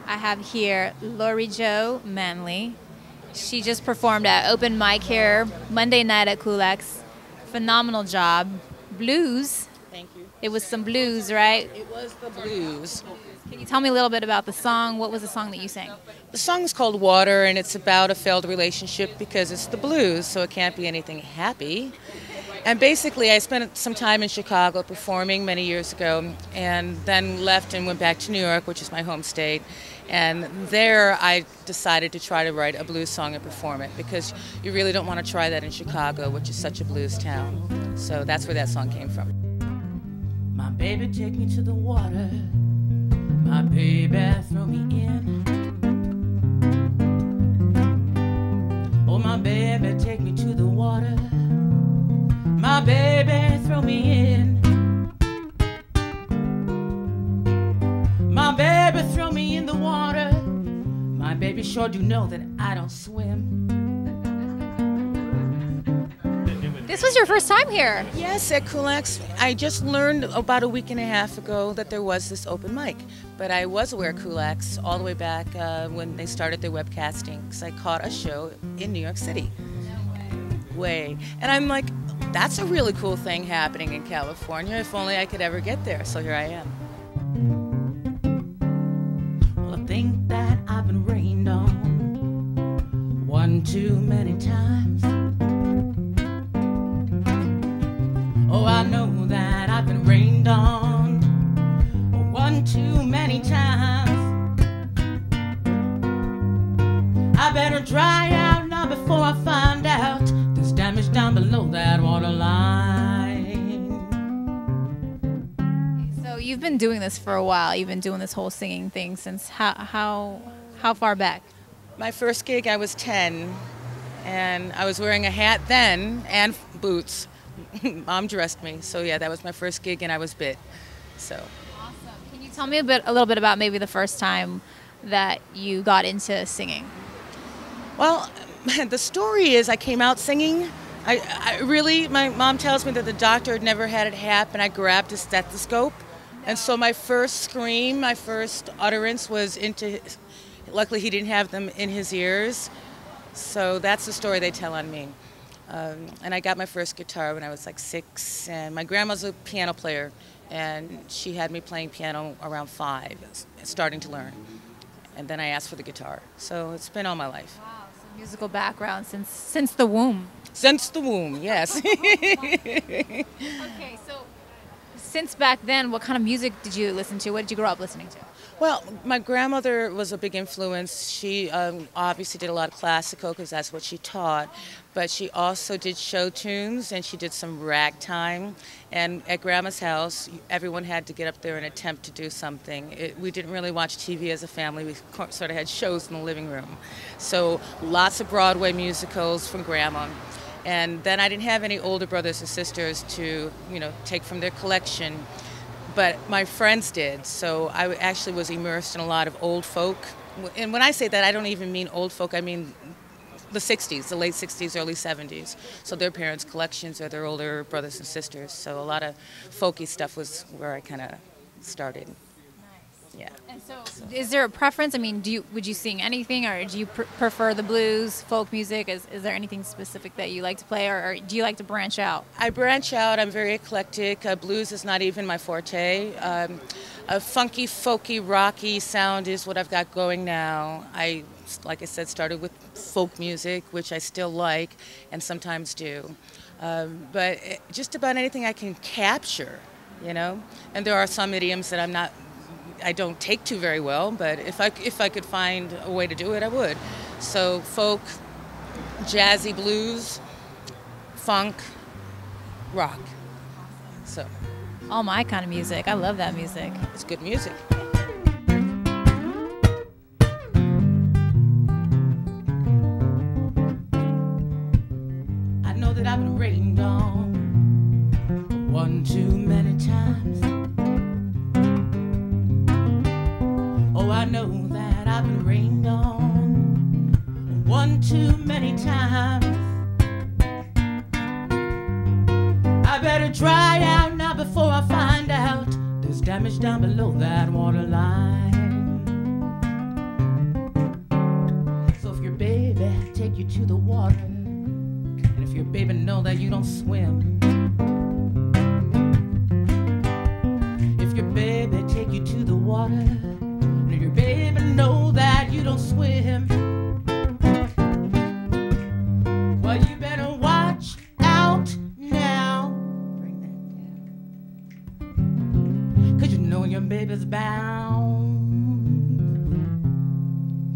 I have here LoriJo Manley. She just performed at open mic here Monday night at Kulak's. Phenomenal job. Blues. Thank you. It was some blues, right? It was the blues. Can you tell me a little bit about the song? What was the song that you sang? The song is called Water, and it's about a failed relationship because it's the blues, so it can't be anything happy. And basically, I spent some time in Chicago performing many years ago, and then left and went back to New York, which is my home state. And there I decided to try to write a blues song and perform it, because you really don't want to try that in Chicago, which is such a blues town. So that's where that song came from. My baby, take me to the water. My baby, throw me in. Oh, my baby, take me to the water. My baby, throw me in. My baby, throw me in the water. My baby, sure do know that I don't swim. This was your first time here. Yes, at Kulak's. I just learned about a week and a half ago that there was this open mic. But I was aware of Kulak's all the way back when they started their webcasting, because I caught a show in New York City. No way. And I'm like, that's a really cool thing happening in California. If only I could ever get there. So here I am. Well, I think that I've been rained on one too many times. Oh, I know that I've been rained on one too many times. I better dry out now before I find out there's damage down below that waterline. So you've been doing this for a while. You've been doing this whole singing thing since how far back? My first gig, I was 10, and I was wearing a hat then and boots. Mom dressed me, so yeah, that was my first gig, and I was bit. So. Awesome. Can you tell me a little bit about maybe the first time that you got into singing? Well, the story is I came out singing. I really, my mom tells me that the doctor had never had it happen. I grabbed a stethoscope, and so my first scream, my first utterance was into. Luckily, he didn't have them in his ears, so that's the story they tell on me. And I got my first guitar when I was like 6, and my grandma's a piano player, and she had me playing piano around 5, starting to learn. And then I asked for the guitar. So it's been all my life. Wow, so musical background since the womb. Since the womb, yes. Okay, so since back then, what kind of music did you listen to? What did you grow up listening to? Well, my grandmother was a big influence. She obviously did a lot of classical because that's what she taught, but she also did show tunes, and she did some ragtime. And at Grandma's house, everyone had to get up there and attempt to do something. We didn't really watch TV as a family. We sort of had shows in the living room. So lots of Broadway musicals from Grandma. And then I didn't have any older brothers or sisters to, take from their collection. But my friends did, so I actually was immersed in a lot of old folk. And when I say that, I don't even mean old folk, I mean the 60s, the late 60s, early 70s. So their parents' collections or their older brothers and sisters. So a lot of folky stuff was where I kind of started. Yeah. And so, is there a preference? I mean, would you sing anything, or do you prefer the blues, folk music? Is there anything specific that you like to play, or do you like to branch out? I branch out. I'm very eclectic. Blues is not even my forte. A funky, folky, rocky sound is what I've got going now. Like I said, started with folk music, which I still like and sometimes do. But just about anything I can capture, And there are some idioms that I don't take to very well, but if I could find a way to do it, I would. So folk, jazzy blues, funk, rock. So all my kind of music. I love that music. It's good music. I know that I've been rained on one too many times. Oh, I know that I've been rained on one too many times. I better dry out now before I find out there's damage down below that waterline. to the water. And if your baby know that you don't swim, if your baby take you to the water, and if your baby know that you don't swim, well, you better watch out now. Bring that down. 'Cause you know your baby's bound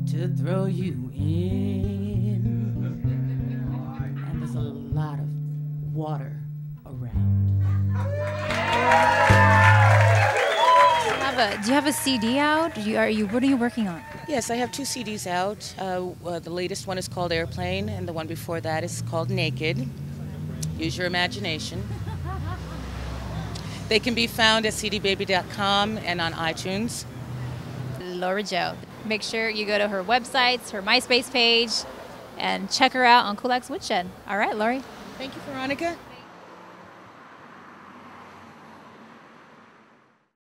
to throw you in. And there's a lot of water around. Do you have a CD out? What are you working on? Yes, I have 2 CDs out. The latest one is called Airplane, and the one before that is called Naked. Use your imagination. They can be found at cdbaby.com and on iTunes. LoriJo. Make sure you go to her websites, her MySpace page, and check her out on Kulak's Woodshed. All right, Lori. Thank you, Veronica.